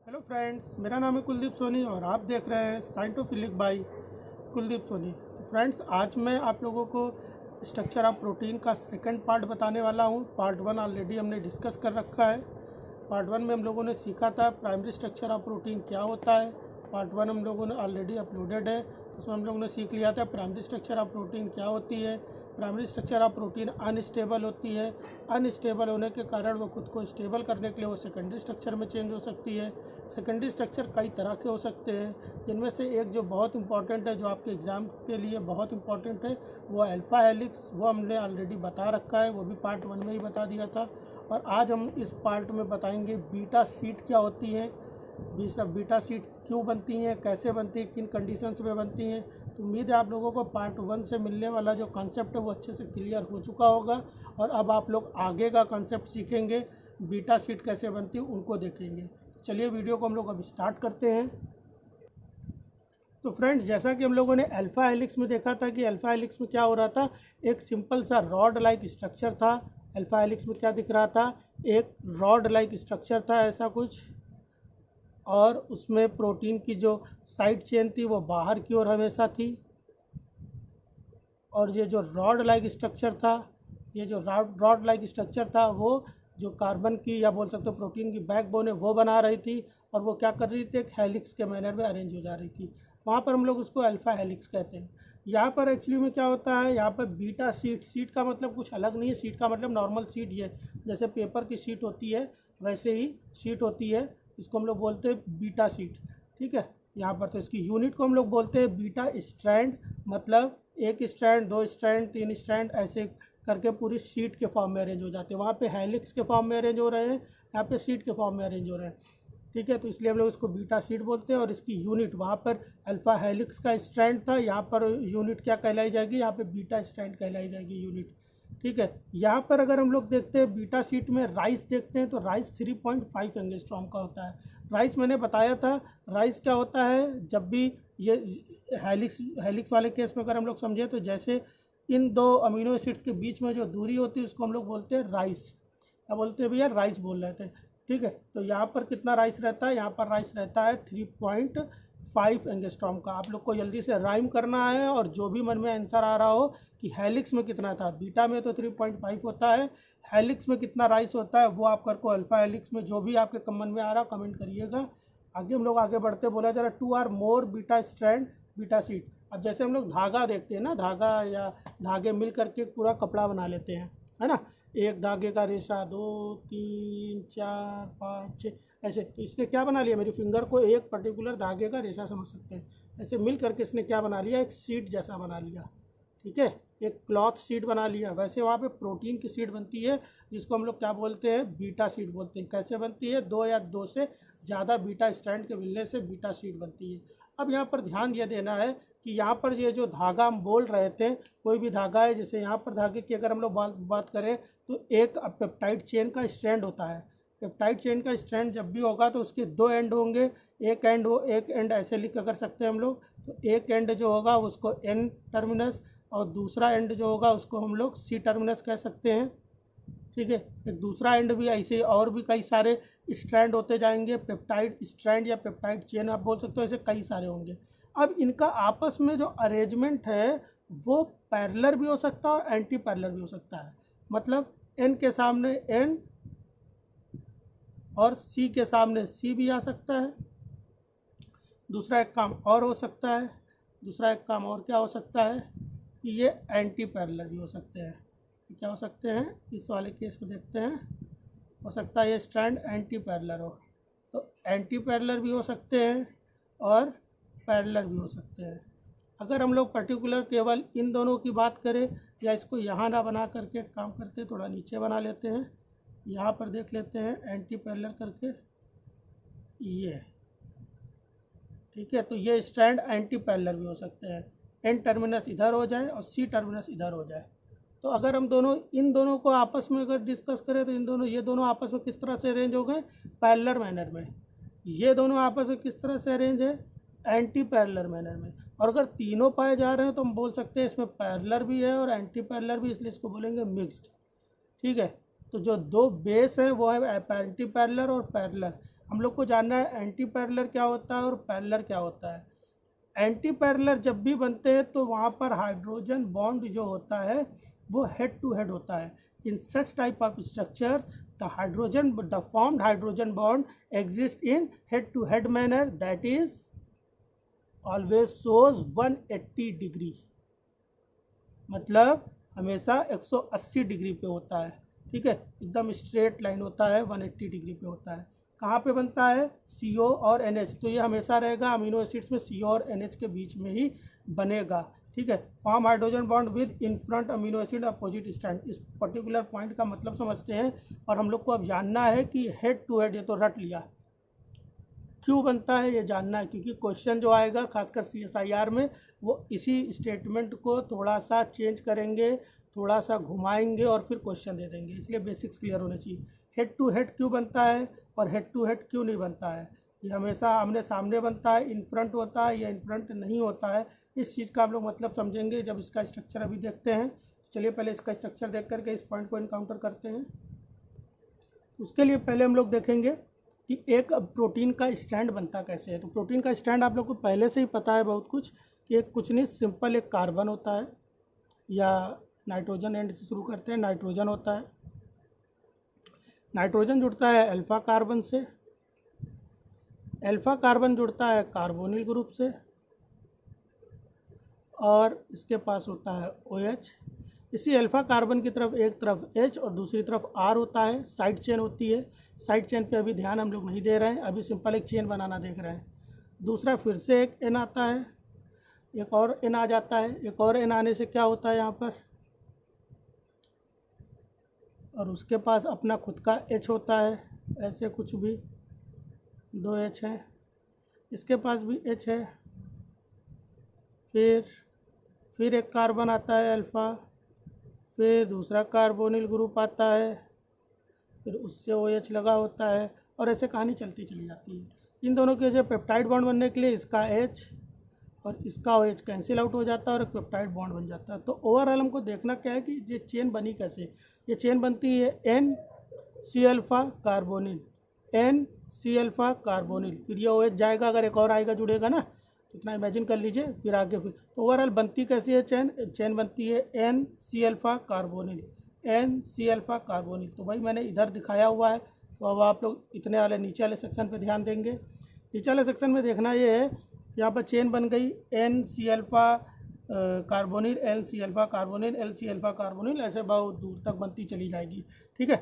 Hello friends, मेरा नाम है कुलदीप सोनी और आप देख रहे हैं साइंटोफिलिक बाय कुलदीप सोनी। तो फ्रेंड्स, आज मैं आप लोगों को स्ट्रक्चर ऑफ प्रोटीन का सेकंड पार्ट बताने वाला हूं। पार्ट वन ऑलरेडी हमने डिस्कस कर रखा है। पार्ट वन में हम लोगों ने सीखा था प्राइमरी स्ट्रक्चर ऑफ प्रोटीन क्या होता है। पार्ट वन हम लोगों ने ऑलरेडी अपलोडेड है, उसमें हम लोगों ने सीख लिया था प्राइमरी स्ट्रक्चर ऑफ प्रोटीन क्या होती है। Primary structure of protein unstable होती है। अनस्टेबल होने के कारण वो खुद को स्टेबल करने के लिए वो सेकेंडरी स्ट्रक्चर में चेंज हो सकती है। सेकेंडरी स्ट्रक्चर कई तरह के हो सकते हैं, जिनमें से एक जो बहुत इंपॉर्टेंट है, जो आपके एग्जाम्स के लिए बहुत इंपॉर्टेंट है, वो अल्फ़ा हेलिक्स। वो हमने ऑलरेडी बता रखा है, वो भी पार्ट वन में ही बता दिया था। और आज हम इस पार्ट में बताएंगे बीटा शीट क्या होती है, बीटा शीट्स क्यों बनती हैं, कैसे बनती हैं, किन कंडीशंस में बनती हैं। तो उम्मीद है आप लोगों को पार्ट वन से मिलने वाला जो कॉन्सेप्ट है वो अच्छे से क्लियर हो चुका होगा। और अब आप लोग आगे का कॉन्सेप्ट सीखेंगे, बीटा शीट कैसे बनती है उनको देखेंगे। चलिए वीडियो को हम लोग अब स्टार्ट करते हैं। तो फ्रेंड्स, जैसा कि हम लोगों ने अल्फ़ा हेलिक्स में देखा था कि अल्फ़ा हेलिक्स में क्या हो रहा था, एक सिंपल सा रॉड लाइक स्ट्रक्चर था। अल्फ़ा हेलिक्स में क्या दिख रहा था, एक रॉड लाइक स्ट्रक्चर था ऐसा कुछ, और उसमें प्रोटीन की जो साइड चेन थी वो बाहर की ओर हमेशा थी। और ये जो रॉड लाइक स्ट्रक्चर था, ये जो रॉड लाइक स्ट्रक्चर था, वो जो कार्बन की या बोल सकते हो प्रोटीन की बैकबोन है वो बना रही थी। और वो क्या कर रही थी, एक हेलिक्स के मैनर में अरेंज हो जा रही थी। वहाँ पर हम लोग उसको अल्फ़ा हेलिक्स कहते हैं। यहाँ पर एक्चुअली में क्या होता है, यहाँ पर बीटा शीट, शीट का मतलब कुछ अलग नहीं है। शीट का मतलब नॉर्मल शीट, ये जैसे पेपर की शीट होती है वैसे ही शीट होती है। इसको हम लोग बोलते हैं बीटा शीट। ठीक है, यहाँ पर तो इसकी यूनिट को हम लोग बोलते हैं बीटा स्ट्रैंड। मतलब एक स्ट्रैंड, दो स्ट्रैंड, तीन स्ट्रैंड, ऐसे करके पूरी शीट के फॉर्म में अरेंज हो जाते हैं। वहाँ पे हेलिक्स के फॉर्म में अरेंज हो रहे हैं, यहाँ पे शीट के फॉर्म में अरेंज हो रहे हैं। ठीक है, तो इसलिए हम लोग इसको बीटा शीट बोलते हैं। और इसकी यूनिट, वहाँ पर अल्फ़ा हेलिक्स का स्ट्रैंड था, यहाँ पर यूनिट क्या कहलाई जाएगी, यहाँ पे बीटा स्ट्रैंड कहलाई जाएगी यूनिट। ठीक है, यहाँ पर अगर हम लोग देखते हैं बीटा शीट में राइस देखते हैं, तो राइस 3.5 एंगस्ट्रॉम का होता है। राइस मैंने बताया था, राइस क्या होता है, जब भी ये हेलिक्स वाले केस में अगर हम लोग समझे तो जैसे इन दो अमीनो एसिड्स के बीच में जो दूरी होती है उसको हम लोग बोलते हैं राइस। क्या बोलते हैं भैया, राइस बोल रहे थे। ठीक है, तो यहाँ पर कितना राइस रहता है, यहाँ पर राइस रहता है 3.5 एंगस्ट्रॉम का। आप लोग को जल्दी से राइम करना है और जो भी मन में आंसर आ रहा हो कि हेलिक्स में कितना था। बीटा में तो 3.5 होता है, हेलिक्स में कितना राइस होता है वो आप कर को अल्फ़ा हेलिक्स में जो भी आपके मन में आ रहा कमेंट करिएगा। आगे हम लोग आगे बढ़ते बोला जा रहा 2 or more beta strand beta sheet. अब जैसे हम लोग धागा देखते हैं ना, धागा या धागे मिल करके पूरा कपड़ा बना लेते हैं, है ना। एक धागे का रेशा, दो, तीन, चार, पाँच, छः, ऐसे। तो इसने क्या बना लिया, मेरी फिंगर को एक पर्टिकुलर धागे का रेशा समझ सकते हैं। ऐसे मिल करके इसने क्या बना लिया, एक शीट जैसा बना लिया। ठीक है, एक क्लॉथ शीट बना लिया। वैसे वहाँ पे प्रोटीन की शीट बनती है जिसको हम लोग क्या बोलते हैं, बीटा शीट बोलते हैं। कैसे बनती है, दो या दो से ज़्यादा बीटा स्ट्रैंड के मिलने से बीटा शीट बनती है। अब यहाँ पर ध्यान ये देना है कि यहाँ पर ये जो धागा हम बोल रहे थे, कोई भी धागा है, जैसे यहाँ पर धागे की अगर हम लोग बात करें तो एक पेप्टाइड चेन का स्ट्रैंड होता है। पेप्टाइड चेन का स्ट्रैंड जब भी होगा तो उसके दो एंड होंगे। एक एंड ऐसे लिख कर सकते हैं हम लोग, तो एक एंड जो होगा उसको एन टर्मिनस और दूसरा एंड जो होगा उसको हम लोग सी टर्मिनस कह सकते हैं। ठीक है, एक दूसरा एंड भी ऐसे और भी कई सारे स्ट्रैंड होते जाएंगे, पेप्टाइड स्ट्रैंड या पेप्टाइड चेन आप बोल सकते हो, ऐसे कई सारे होंगे। अब इनका आपस में जो अरेंजमेंट है वो पैरेलल भी हो सकता है और एंटी पैरेलल भी हो सकता है। मतलब एन के सामने एन और सी के सामने सी भी आ सकता है। दूसरा एक काम और हो सकता है, दूसरा एक काम और क्या हो सकता है कि ये एंटी पैरेलल भी हो सकते हैं। क्या हो सकते हैं, इस वाले केस में देखते हैं, हो सकता है ये स्ट्रैंड एंटी पैरेलल हो। तो एंटी पैरेलल भी हो सकते हैं और पैरेलल भी हो सकते हैं। अगर हम लोग पर्टिकुलर केवल इन दोनों की बात करें, या इसको यहाँ ना बना करके काम करते, थोड़ा नीचे बना लेते हैं, यहाँ पर देख लेते हैं एंटी पैरेलल करके ये। ठीक है, तो ये स्ट्रैंड एंटी पैरेलल भी हो सकते हैं। एन टर्मिनस इधर हो जाए और सी टर्मिनस इधर हो जाए। तो अगर हम दोनों इन दोनों को आपस में अगर डिस्कस करें तो ये दोनों आपस में किस तरह से अरेंज हो गए, पैरेलल मैनर में। ये दोनों आपस में किस तरह से अरेंज है, एंटी पैरेलल मैनर में। और अगर तीनों पाए जा रहे हैं तो हम बोल सकते हैं इसमें पैरेलल भी है और एंटी पैरेलल भी, इसलिए इसको बोलेंगे मिक्स्ड। ठीक है, तो जो दो बेस हैं वो है एंटी पैरेलल और पैरेलल। हम लोग को जानना है एंटी पैरेलल क्या होता है और पैरेलल क्या होता है। एंटी पैरेलल जब भी बनते हैं तो वहाँ पर हाइड्रोजन बॉन्ड जो होता है वो हेड टू हेड होता है। In such type of structures the formed hydrogen bond exists in head to head manner, that is always shows 180 degree, मतलब हमेशा 180 डिग्री पे होता है। ठीक है, एकदम स्ट्रेट लाइन होता है, 180 डिग्री पे होता है। कहाँ पे बनता है? CO और NH, तो ये हमेशा रहेगा अमीनो एसिड्स में CO और NH के बीच में ही बनेगा। ठीक है, form hydrogen bond with in front amino acid opposite stand. इस पर्टिकुलर पॉइंट का मतलब समझते हैं और हम लोग को अब जानना है कि हेड टू हेड, ये तो रट लिया, क्यों बनता है ये जानना है, क्योंकि क्वेश्चन जो आएगा खासकर CSIR में वो इसी स्टेटमेंट को थोड़ा सा चेंज करेंगे, थोड़ा सा घुमाएंगे और फिर क्वेश्चन दे देंगे, इसलिए बेसिक्स क्लियर होने चाहिए। हेड टू हेड क्यों बनता है और हेड टू हेड क्यों नहीं बनता है? ये हमेशा आमने सामने बनता है, इन फ्रंट होता है या इन फ्रंट नहीं होता है, इस चीज़ का हम लोग मतलब समझेंगे जब इसका स्ट्रक्चर अभी देखते हैं। चलिए पहले इसका स्ट्रक्चर देख करके इस पॉइंट को इनकाउंटर करते हैं। उसके लिए पहले हम लोग देखेंगे कि एक प्रोटीन का स्टैंड बनता कैसे है। तो प्रोटीन का स्टैंड आप लोग को पहले से ही पता है बहुत कुछ, कि एक कुछ नहीं, सिंपल एक कार्बन होता है, या नाइट्रोजन एंड से शुरू करते हैं, नाइट्रोजन होता है, नाइट्रोजन जुड़ता है अल्फा कार्बन से, अल्फा कार्बन जुड़ता है कार्बोनिल ग्रुप से, और इसके पास होता है OH। इसी अल्फा कार्बन की तरफ एक तरफ H और दूसरी तरफ R होता है, साइड चेन होती है। साइड चेन पे अभी ध्यान हम लोग नहीं दे रहे हैं, अभी सिंपल एक चेन बनाना देख रहे हैं। दूसरा फिर से एक N आता है, एक और N आ जाता है, एक और N आने से क्या होता है यहाँ पर, और उसके पास अपना खुद का H होता है, ऐसे कुछ भी 2 H हैं, इसके पास भी H है, फिर एक कार्बन आता है अल्फ़ा, फिर दूसरा कार्बोनिल ग्रुप आता है, फिर उससे OH लगा होता है, और ऐसे कहानी चलती चली जाती है। इन दोनों के वजह पेप्टाइड बॉन्ड बनने के लिए इसका H और इसका OH कैंसिल आउट हो जाता है और एक पेप्टाइड बॉन्ड बन जाता है। तो ओवरऑल हमको देखना क्या है कि ये चेन बनी कैसे। ये चेन बनती है NC alpha carbonyl, NC alpha carbonyl, फिर ये OH जाएगा, अगर एक और आएगा जुड़ेगा ना, तो इतना इमेजिन कर लीजिए, फिर आगे फिर तो ओवरऑल बनती कैसी है चेन बनती है NC alpha carbonyl, NC alpha carbonyl. तो भाई मैंने इधर दिखाया हुआ है, तो अब आप लोग इतने वाले नीचे वाले सेक्शन पे ध्यान देंगे। नीचे वाले सेक्शन में देखना ये है, यहाँ पर चेन बन गई NC alpha carbonyl, LC alpha carbonyl, LC alpha carbonyl, ऐसे बहुत दूर तक बनती चली जाएगी। ठीक है,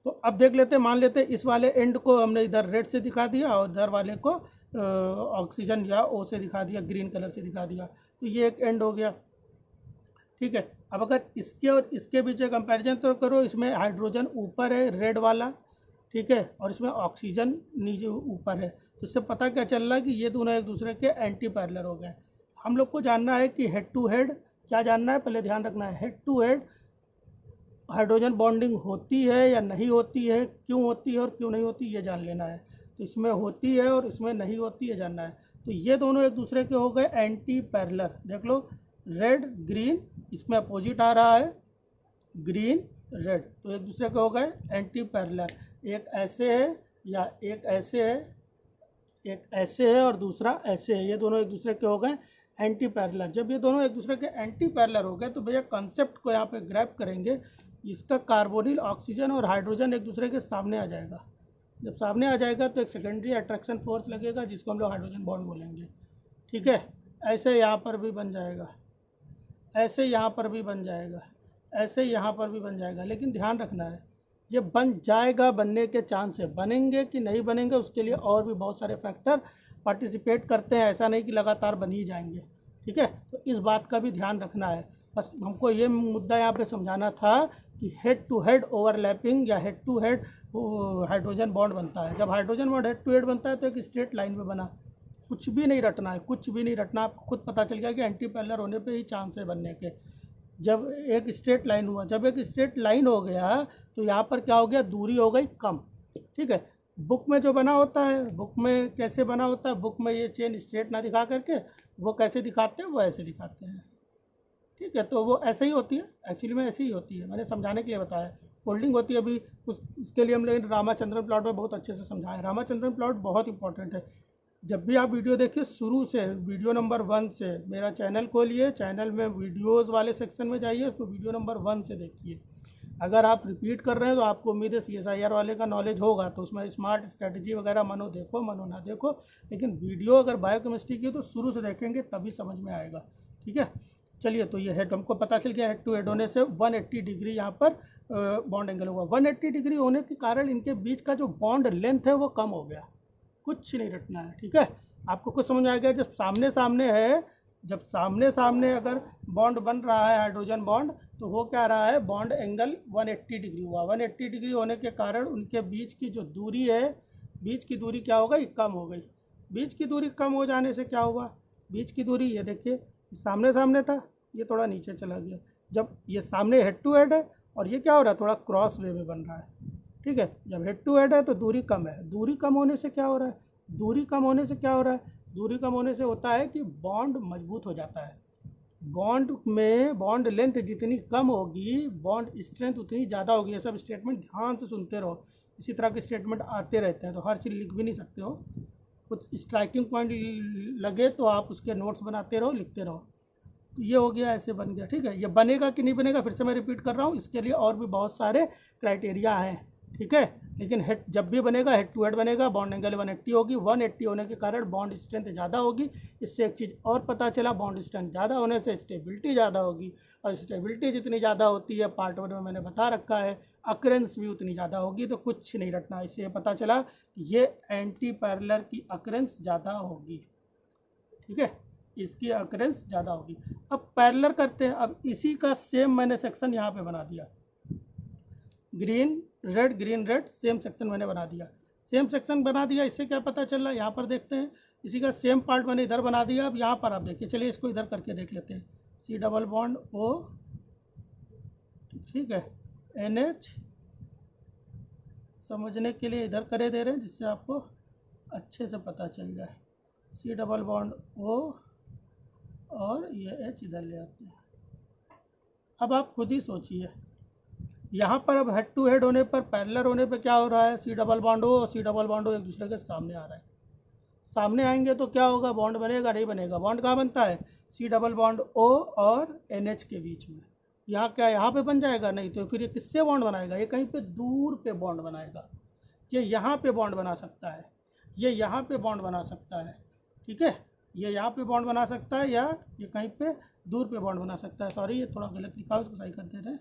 तो अब देख लेते हैं, मान लेते हैं इस वाले एंड को हमने इधर रेड से दिखा दिया और इधर वाले को ऑक्सीजन या O से दिखा दिया, ग्रीन कलर से दिखा दिया, तो ये एक एंड हो गया। ठीक है, अब अगर इसके और इसके बीच कंपैरिजन तो करो, इसमें हाइड्रोजन ऊपर है रेड वाला, ठीक है, और इसमें ऑक्सीजन नीचे ऊपर है, तो इससे पता क्या चल रहा है कि ये दोनों एक दूसरे के एंटी पैरेलल हो गए। हम लोग को जानना है कि हेड टू हेड क्या जानना है, पहले ध्यान रखना है, head to head hydrogen bonding होती है या नहीं होती है, क्यों होती है और क्यों नहीं होती, ये जान लेना है। तो इसमें होती है और इसमें नहीं होती है जानना है। तो ये दोनों एक दूसरे के हो गए एंटी पैरेलल, देख लो रेड ग्रीन, इसमें अपोजिट आ रहा है ग्रीन रेड, तो एक दूसरे के हो गए एंटी पैरेलल। एक ऐसे है या एक ऐसे है, एक ऐसे है और दूसरा ऐसे है, ये दोनों एक दूसरे के हो गए एंटी पैरेलल। जब ये दोनों एक दूसरे के एंटी पैरेलल हो गए तो भैया कॉन्सेप्ट को यहाँ पे ग्रैब करेंगे, इसका कार्बोनिल ऑक्सीजन और हाइड्रोजन एक दूसरे के सामने आ जाएगा। जब सामने आ जाएगा तो एक सेकेंडरी अट्रैक्शन फोर्स लगेगा जिसको हम लोग हाइड्रोजन बॉन्ड बोलेंगे। ठीक है, ऐसे यहाँ पर भी बन जाएगा, ऐसे यहाँ पर भी बन जाएगा, ऐसे यहाँ पर भी बन जाएगा, लेकिन ध्यान रखना है ये बन जाएगा, बनने के चांस है, बनेंगे कि नहीं बनेंगे उसके लिए और भी बहुत सारे फैक्टर पार्टिसिपेट करते हैं, ऐसा नहीं कि लगातार बन ही जाएंगे। ठीक है, तो इस बात का भी ध्यान रखना है। बस हमको ये मुद्दा यहाँ पे समझाना था कि हेड टू हेड ओवरलैपिंग या head to head hydrogen bond बनता है। जब hydrogen bond head to head बनता है तो एक स्ट्रेट लाइन में बना, कुछ भी नहीं रटना है, कुछ भी नहीं रटना, आपको खुद पता चल गया कि एंटी पैरेलल होने पे ही चांस है बनने के। जब एक स्ट्रेट लाइन हुआ, जब एक स्ट्रेट लाइन हो गया तो यहाँ पर क्या हो गया, दूरी हो गई कम। ठीक है, बुक में जो बना होता है, बुक में कैसे बना होता है, बुक में ये चेन स्ट्रेट ना दिखा करके वो कैसे दिखाते हैं, वो ऐसे दिखाते हैं। ठीक है, तो वो ऐसे ही होती है, एक्चुअली में ऐसे ही होती है, मैंने समझाने के लिए बताया। फोल्डिंग होती है अभी उसके लिए हम लोग रामाचंद्रन प्लॉट में बहुत अच्छे से समझाया। रामाचंद्रन प्लॉट बहुत इंपॉर्टेंट है। जब भी आप वीडियो देखिए शुरू से, वीडियो नंबर 1 से मेरा चैनल खोलिए, चैनल में वीडियोस वाले सेक्शन में जाइए, उसको वीडियो नंबर 1 से देखिए। अगर आप रिपीट कर रहे हैं तो आपको उम्मीद है CSIR वाले का नॉलेज होगा, तो उसमें स्मार्ट स्ट्रेटजी वगैरह मनो देखो मनो ना देखो, लेकिन वीडियो अगर बायोकेमिस्ट्री की तो शुरू से देखेंगे तभी समझ में आएगा। ठीक है, चलिए, तो ये हेड हमको पता चल गया, हेड टू हेड होने से 180 डिग्री यहाँ पर बॉन्ड एंगल हुआ। 180 डिग्री होने के कारण इनके बीच का जो बॉन्ड लेंथ है वो कम हो गया। कुछ नहीं रटना है, ठीक है, आपको कुछ समझ में आ गया। जब सामने सामने है, जब सामने सामने अगर बॉन्ड बन रहा है हाइड्रोजन बॉन्ड, तो हो क्या रहा है, बॉन्ड एंगल 180 डिग्री हुआ। 180 डिग्री होने के कारण उनके बीच की जो दूरी है, बीच की दूरी क्या हो गई, कम हो गई। बीच की दूरी कम हो जाने से क्या हुआ, बीच की दूरी, ये देखिए सामने सामने था, ये थोड़ा नीचे चला गया। जब ये सामने हेड टू हेड है और ये क्या हो रहा है, थोड़ा क्रॉस वे में बन रहा है। ठीक है, जब हेड टू हेड है तो दूरी कम है। दूरी कम होने से क्या हो रहा है, दूरी कम होने से क्या हो रहा है, दूरी कम होने से होता है कि बॉन्ड मजबूत हो जाता है। बॉन्ड में बॉन्ड लेंथ जितनी कम होगी, बॉन्ड स्ट्रेंथ उतनी ज़्यादा होगी। ये सब स्टेटमेंट ध्यान से सुनते रहो, इसी तरह के स्टेटमेंट आते रहते हैं, तो हर चीज़ लिख भी नहीं सकते हो। कुछ स्ट्राइकिंग पॉइंट लगे तो आप उसके नोट्स बनाते रहो, लिखते रहो। तो ये हो गया, ऐसे बन गया। ठीक है, ये बनेगा कि नहीं बनेगा फिर से मैं रिपीट कर रहा हूँ, इसके लिए और भी बहुत सारे क्राइटेरिया हैं। ठीक है, लेकिन हेड जब भी बनेगा, हेड टू हेड बनेगा, बॉन्ड एंगल 180 होगी। 180 होने के कारण बॉन्ड स्ट्रेंथ ज़्यादा होगी। इससे एक चीज़ और पता चला, बॉन्ड स्ट्रेंथ ज़्यादा होने से स्टेबिलिटी ज़्यादा होगी, और स्टेबिलिटी जितनी ज़्यादा होती है, पार्ट 1 में मैंने बता रखा है, अकरेंस भी उतनी ज़्यादा होगी। तो कुछ नहीं रटना, इससे पता चला कि ये एंटी पैरेलल की अकरेंस ज़्यादा होगी। ठीक है, इसकी अकरेंस ज़्यादा होगी। अब पैरेलल करते हैं। अब इसी का सेम मैंने सेक्शन यहाँ पे बना दिया, ग्रीन रेड सेम सेक्शन मैंने बना दिया। सेम सेक्शन बना दिया, इससे क्या पता चल रहा है, यहाँ पर देखते हैं। इसी का सेम पार्ट मैंने इधर बना दिया। अब यहाँ पर आप देखिए, चलिए इसको इधर करके देख लेते हैं। C डबल बॉन्ड O, ठीक है, NH, समझने के लिए इधर करे दे रहे हैं जिससे आपको अच्छे से पता चल जाए। C डबल बॉन्ड O और ये H इधर ले आते हैं। अब आप खुद ही सोचिए, यहाँ पर अब हेड टू हेड होने पर, पैरेलल होने पर क्या हो रहा है, C डबल बॉन्ड O और C डबल बॉन्ड O एक दूसरे के सामने आ रहा है। सामने आएंगे तो क्या होगा, बॉन्ड बनेगा, नहीं बनेगा। बॉन्ड कहाँ बनता है, C डबल बॉन्ड O और NH के बीच में। यहाँ क्या, यहाँ पे बन जाएगा, नहीं तो फिर ये किससे बॉन्ड बनाएगा, ये कहीं पे दूर पे बॉन्ड बनाएगा। ये यहाँ पे बॉन्ड बना सकता है, ये यहाँ पे बॉन्ड बना सकता है। ठीक है, ये यहाँ पे बॉन्ड बना सकता है, या ये कहीं पे दूर पे बॉन्ड बना सकता है। सॉरी, ये थोड़ा गलत लिखा है, उसको सही कर देते हैं।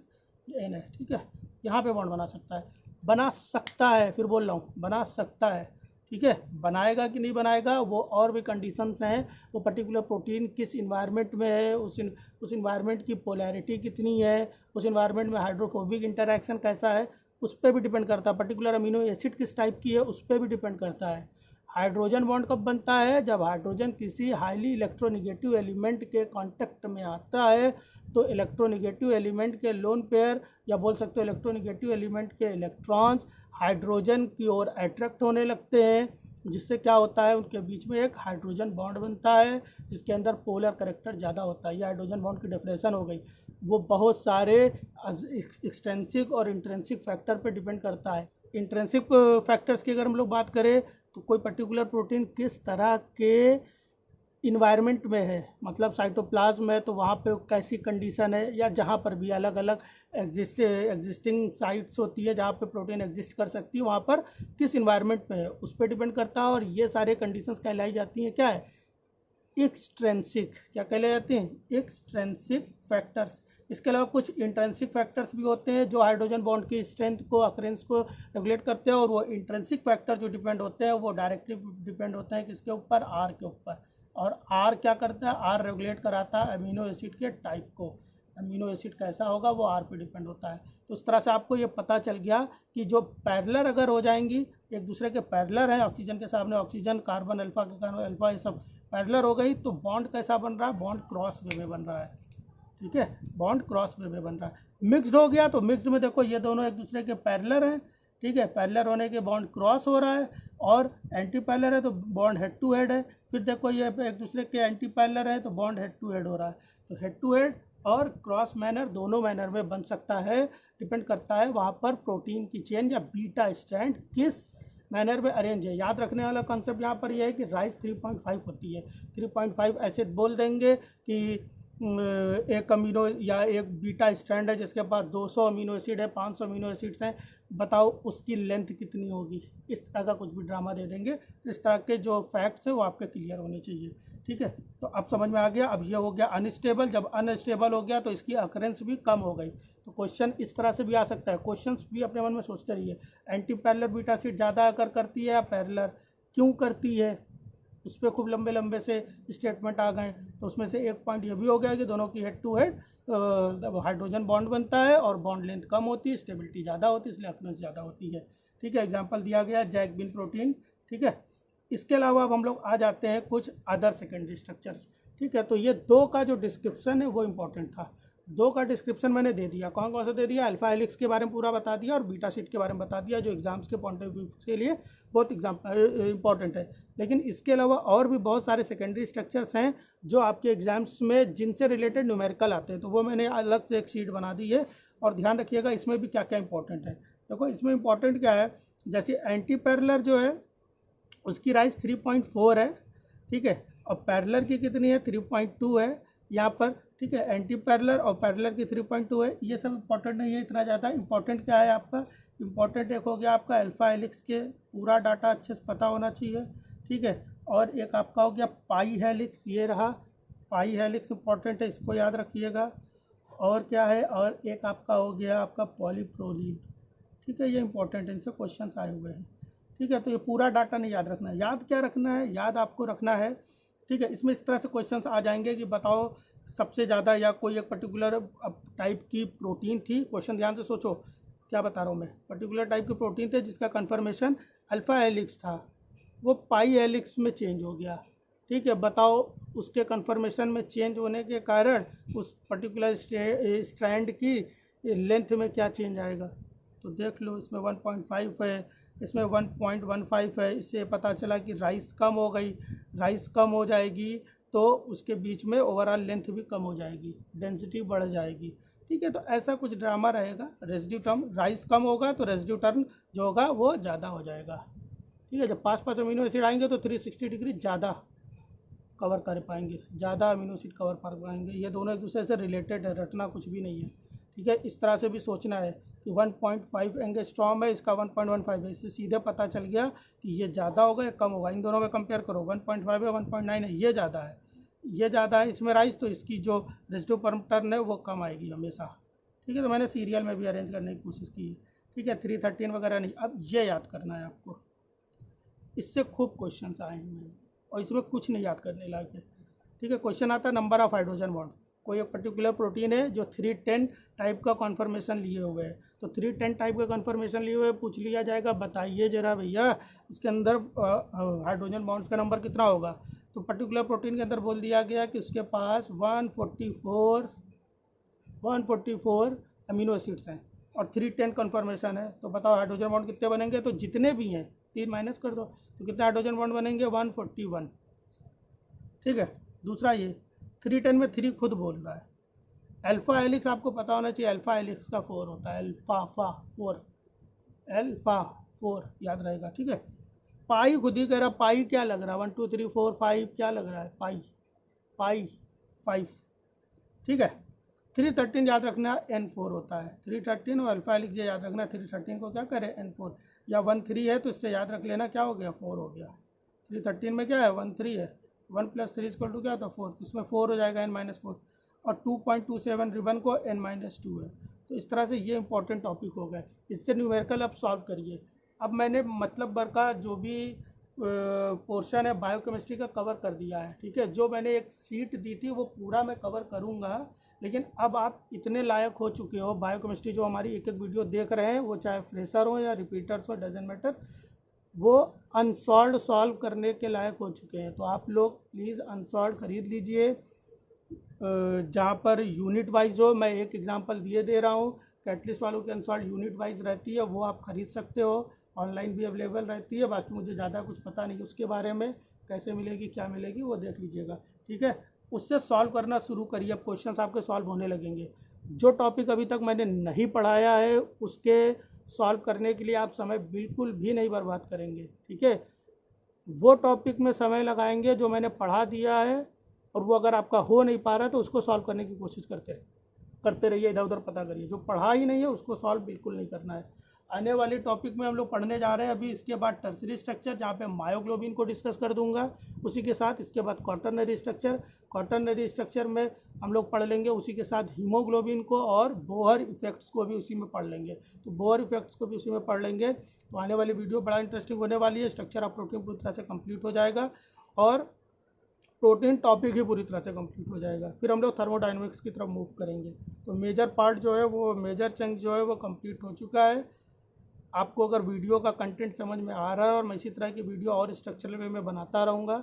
ये N है, ठीक है, यहाँ पे बॉन्ड बना सकता है, बना सकता है, फिर बोल रहा हूँ बना सकता है। ठीक है, बनाएगा कि नहीं बनाएगा, वो और भी कंडीशंस हैं। वो पर्टिकुलर प्रोटीन किस इन्वायरमेंट में है, उस इन्वायरमेंट की पोलैरिटी कितनी है, उस इन्वायरमेंट में हाइड्रोफोबिक इंटरैक्शन कैसा है, उस पर भी डिपेंड करता है। पर्टिकुलर अमीनो एसिड किस टाइप की है, उस पर भी डिपेंड करता है। हाइड्रोजन बॉन्ड कब बनता है, जब हाइड्रोजन किसी हाईली इलेक्ट्रोनिगेटिव एलिमेंट के कांटेक्ट में आता है। तो इलेक्ट्रोनिगेटिव एलिमेंट के लोन पेयर, या बोल सकते हो इलेक्ट्रोनिगेटिव एलिमेंट के इलेक्ट्रॉन्स हाइड्रोजन की ओर अट्रैक्ट होने लगते हैं, जिससे क्या होता है, उनके बीच में एक हाइड्रोजन बॉन्ड बनता है, जिसके अंदर पोलर कैरेक्टर ज़्यादा होता है। ये हाइड्रोजन बॉन्ड की डेफिनेशन हो गई। वो बहुत सारे एक्सटेंसिव और इंट्रेंसिक फैक्टर पर डिपेंड करता है। इंट्रेंसिक फैक्टर्स की अगर हम लोग बात करें, तो कोई पर्टिकुलर प्रोटीन किस तरह के इन्वायरमेंट में है, मतलब साइटोप्लाज्म है तो वहाँ पे कैसी कंडीशन है, या जहाँ पर भी अलग अलग एग्जिस्टिंग साइट्स होती है जहाँ पे प्रोटीन एग्जिस्ट कर सकती है, वहाँ पर किस इन्वायरमेंट में है उस पर डिपेंड करता है। और ये सारे कंडीशंस कहलाई जाती हैं, क्या है, एक्सट्रेंसिक। क्या कहलाई जाती हैं, एक्सट्रेंसिक फैक्टर्स। इसके अलावा कुछ इंट्रेंसिक फैक्टर्स भी होते हैं जो हाइड्रोजन बॉन्ड की स्ट्रेंथ को, अकरेंस को रेगुलेट करते हैं। और वो इंट्रेंसिक फैक्टर जो डिपेंड होते हैं, वो डायरेक्टली डिपेंड होते हैं किसके ऊपर, आर के ऊपर। और आर क्या करता है, आर रेगुलेट कराता है अमीनो एसिड के टाइप को। अमीनो एसिड कैसा होगा वो आर पे डिपेंड होता है। तो उस तरह से आपको ये पता चल गया कि जो पैरेलल अगर हो जाएंगी, एक दूसरे के पैरेलल है, ऑक्सीजन के सामने ऑक्सीजन, कार्बन अल्फा के कार्बन अल्फा, ये सब पैरेलल हो गई, तो बॉन्ड कैसा बन रहा है, बॉन्ड क्रॉस वे में बन रहा है। ठीक है, बॉन्ड क्रॉस वे में बन रहा है। मिक्स्ड हो गया, तो मिक्स्ड में देखो ये दोनों एक दूसरे के पैरेलल हैं। ठीक है, पैरेलल होने के बॉन्ड क्रॉस हो रहा है, और एंटी पैरेलल है तो बॉन्ड हेड टू हेड है। फिर देखो ये एक दूसरे के एंटी पैरेलल है तो बॉन्ड हेड टू हेड हो रहा है। तो हेड टू हेड और क्रॉस मैनर, दोनों मैनर में बन सकता है, डिपेंड करता है वहाँ पर प्रोटीन की चेन या बीटा स्ट्रैंड किस मैनर में अरेंज है। याद रखने वाला कॉन्सेप्ट यहाँ पर यह है कि राइस 3.5 होती है, 3.5 ऐसे बोल देंगे कि एक अमीनो या एक बीटा स्ट्रैंड है जिसके पास 200 अमीनो एसिड है, 500 अमीनो एसिड्स हैं, बताओ उसकी लेंथ कितनी होगी। इस तरह का कुछ भी ड्रामा दे देंगे। इस तरह के जो फैक्ट्स हैं वो आपके क्लियर होने चाहिए, ठीक है। तो अब समझ में आ गया। अब ये हो गया अनस्टेबल। जब अनस्टेबल हो गया तो इसकी अकरेंस भी कम हो गई। तो क्वेश्चन इस तरह से भी आ सकता है। क्वेश्चन भी अपने मन में सोचते रहिए, एंटी पैरेलल बीटा शीट ज़्यादा अकर करती है या पैरेलल, क्यों करती है, उस पर खूब लंबे लंबे से स्टेटमेंट आ गए। तो उसमें से एक पॉइंट ये भी हो गया कि दोनों की head to head hydrogen bond बनता है और बॉन्ड लेंथ कम होती है, स्टेबिलिटी ज़्यादा होती है, इसलिए अकरेंस ज़्यादा होती है, ठीक है। एग्जाम्पल दिया गया जैकबिन प्रोटीन, ठीक है। इसके अलावा अब हम लोग आ जाते हैं कुछ अदर सेकेंडरी स्ट्रक्चर्स, ठीक है। तो ये दो का जो डिस्क्रिप्शन है वो इम्पोर्टेंट था। दो का डिस्क्रिप्शन मैंने दे दिया। कौन कौन सा दे दिया? अल्फा हेलिक्स के बारे में पूरा बता दिया और बीटा शीट के बारे में बता दिया, जो एग्जाम्स के पॉइंट ऑफ व्यू के लिए बहुत इंपॉर्टेंट है। लेकिन इसके अलावा और भी बहुत सारे सेकेंडरी स्ट्रक्चर्स हैं जो आपके एग्जाम्स में जिनसे रिलेटेड न्यूमेरिकल आते हैं, तो वो मैंने अलग से एक शीट बना दी है। और ध्यान रखिएगा इसमें भी क्या क्या इंपॉर्टेंट है। देखो इसमें इंपॉर्टेंट क्या है, जैसे एंटी पैरेलल जो है उसकी राइज 3.4 है, ठीक है, और पैरेलल की कितनी है? 3.2 है यहाँ पर, ठीक है। एंटी पैरेलल और पैरेलल की 3.2 है। ये सब इंपॉर्टेंट नहीं है इतना ज़्यादा। इंपॉर्टेंट क्या है आपका? इंपॉर्टेंट एक हो गया आपका अल्फा हेलिक्स के पूरा डाटा अच्छे से पता होना चाहिए, ठीक है। और एक आपका हो गया पाई हेलिक्स, ये रहा पाई हेलिक्स इंपॉर्टेंट है, इसको याद रखिएगा। और क्या है? और एक आपका हो गया आपका पॉलीप्रोलिन, ठीक है, ये इंपॉर्टेंट है, इनसे क्वेश्चंस आए हुए हैं, ठीक है। तो ये पूरा डाटा नहीं याद रखना है। याद क्या रखना है? याद आपको रखना है, ठीक है। इसमें इस तरह से क्वेश्चंस आ जाएंगे कि बताओ सबसे ज़्यादा या कोई एक पर्टिकुलर टाइप की प्रोटीन थी। क्वेश्चन ध्यान से सोचो क्या बता रहा हूँ मैं। पर्टिकुलर टाइप की प्रोटीन थे जिसका कन्फर्मेशन अल्फा हेलिक्स था, वो पाई हेलिक्स में चेंज हो गया, ठीक है। बताओ उसके कन्फर्मेशन में चेंज होने के कारण उस पर्टिकुलर स्ट्रैंड की लेंथ में क्या चेंज आएगा। तो देख लो इसमें 1.5 है, इसमें 1.15 है। इससे पता चला कि राइस कम हो गई। राइस कम हो जाएगी तो उसके बीच में ओवरऑल लेंथ भी कम हो जाएगी, डेंसिटी बढ़ जाएगी, ठीक है। तो ऐसा कुछ ड्रामा रहेगा। रेसिड्यू टर्म, राइस कम होगा तो रेसिड्यू टर्म जो होगा वो ज़्यादा हो जाएगा, ठीक है। जब 5 अमीनो एसिड आएंगे तो 360 डिग्री ज़्यादा कवर कर पाएंगे, ज़्यादा अमीनो एसिड कवर कर पाएंगे। ये दोनों एक दूसरे से रिलेटेड है, रटना कुछ भी नहीं है, ठीक है। इस तरह से भी सोचना है कि 1.5 एंगस्ट्रॉम है, इसका 1.15 है। इससे सीधे पता चल गया कि ये ज़्यादा होगा या कम होगा। इन दोनों में कंपेयर करो, 1.5 है 1.9 है, ये ज़्यादा है, ये ज़्यादा है इसमें राइस, तो इसकी जो रेसिड्यू पर टर्न है वो कम आएगी हमेशा, ठीक है। तो मैंने सीरियल में भी अरेंज करने की कोशिश की है, ठीक है। 313 वगैरह नहीं। अब ये याद करना है आपको, इससे खूब क्वेश्चन आए हैं और इसमें कुछ नहीं याद करने लायक है, ठीक है। क्वेश्चन आता है नंबर ऑफ हाइड्रोजन बॉन्ड। कोई एक पर्टिकुलर प्रोटीन है जो 310 टाइप का कॉन्फर्मेशन लिए हुए है, तो 310 टाइप का कॉन्फर्मेशन लिए हुए पूछ लिया जाएगा बताइए जरा भैया उसके अंदर हाइड्रोजन बॉन्ड्स का नंबर कितना होगा। तो पर्टिकुलर प्रोटीन के अंदर बोल दिया गया कि उसके पास 144 अमीनो एसिड्स हैं और 310 कन्फर्मेशन है। तो बताओ हाइड्रोजन बॉन्ड कितने बनेंगे। तो जितने भी हैं 3 माइनस कर दो, तो कितने हाइड्रोजन बॉन्ड बनेंगे? 141, ठीक है। दूसरा ये 310 में 3 खुद बोल रहा है। अल्फा हेलिक्स आपको पता होना चाहिए, अल्फा हेलिक्स का 4 होता है, अल्फा 4 याद रहेगा, ठीक है। पाई खुद ही कह रहा, पाई क्या लग रहा है? 1 2 3 4 5 क्या लग रहा है? पाई 5, ठीक है। 313 याद रखना N4 होता है, 313 और अल्फा हेलिक्स ये याद रखना 313 को क्या करें N4, या 13 है तो इससे याद रख लेना क्या हो गया 4 हो गया। 313 में क्या है 13 है, 1 + 3 = क्या होता है 4, तो इसमें 4 हो जाएगा N-4, और 2.27 रिबन को N-2 है। तो इस तरह से ये इंपॉर्टेंट टॉपिक हो गए। इससे न्यूमेरिकल अब सॉल्व करिए। अब मैंने मतलब भर का जो भी पोर्शन है बायोकेमिस्ट्री का कवर कर दिया है, ठीक है। जो मैंने एक सीट दी थी वो पूरा मैं कवर करूँगा, लेकिन अब आप इतने लायक हो चुके हो बायोकेमिस्ट्री, जो हमारी एक एक वीडियो देख रहे हैं वो चाहे फ्रेशर हो या रिपीटर्स हो, डजेंट मैटर, वो अनसॉल्व सॉल्व करने के लायक हो चुके हैं। तो आप लोग प्लीज़ अनसॉल्व खरीद लीजिए, जहाँ पर यूनिट वाइज हो। मैं एक एग्जांपल दे रहा हूँ, कैटलिस्ट वालों की अनसॉल्व यूनिट वाइज रहती है, वो आप खरीद सकते हो, ऑनलाइन भी अवेलेबल रहती है। बाकी मुझे ज़्यादा कुछ पता नहीं उसके बारे में, कैसे मिलेगी क्या मिलेगी वो देख लीजिएगा, ठीक है। उससे सॉल्व करना शुरू करिए। अब क्वेश्चंस आपके सॉल्व होने लगेंगे। जो टॉपिक अभी तक मैंने नहीं पढ़ाया है उसके सॉल्व करने के लिए आप समय बिल्कुल भी नहीं बर्बाद करेंगे, ठीक है। वो टॉपिक में समय लगाएंगे जो मैंने पढ़ा दिया है, और वो अगर आपका हो नहीं पा रहा है तो उसको सॉल्व करने की कोशिश करते रहिए, इधर उधर पता करिए। जो पढ़ा ही नहीं है उसको सॉल्व बिल्कुल नहीं करना है। आने वाले टॉपिक में हम लोग पढ़ने जा रहे हैं अभी, इसके बाद टर्सरी स्ट्रक्चर, जहाँ पे मायोग्लोबिन को डिस्कस कर दूंगा उसी के साथ। इसके बाद क्वाटरनरी स्ट्रक्चर में हम लोग पढ़ लेंगे उसी के साथ हीमोग्लोबिन को, और बोहर इफेक्ट्स को भी उसी में पढ़ लेंगे। तो बोहर इफेक्ट्स को भी उसी में पढ़ लेंगे। तो आने वाली वीडियो बड़ा इंटरेस्टिंग होने वाली है। स्ट्रक्चर ऑफ प्रोटीन पूरी तरह से कंप्लीट हो जाएगा, और प्रोटीन टॉपिक ही पूरी तरह से कंप्लीट हो जाएगा। फिर हम लोग थर्मोडाइनमिक्स की तरफ मूव करेंगे। तो मेजर पार्ट जो है वो, मेजर चंक जो है वो कंप्लीट हो चुका है। आपको अगर वीडियो का कंटेंट समझ में आ रहा है और मैं इसी तरह की वीडियो और स्ट्रक्चरल वे में बनाता रहूँगा,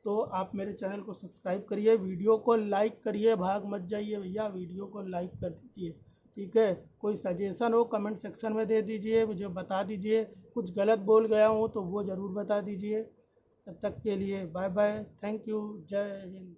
तो आप मेरे चैनल को सब्सक्राइब करिए, वीडियो को लाइक करिए, भाग मत जाइए भैया, वीडियो को लाइक कर दीजिए, ठीक है। कोई सजेशन हो कमेंट सेक्शन में दे दीजिए, मुझे बता दीजिए। कुछ गलत बोल गया हूँ तो वो ज़रूर बता दीजिए। तब तक के लिए बाय बाय, थैंक यू, जय हिंद।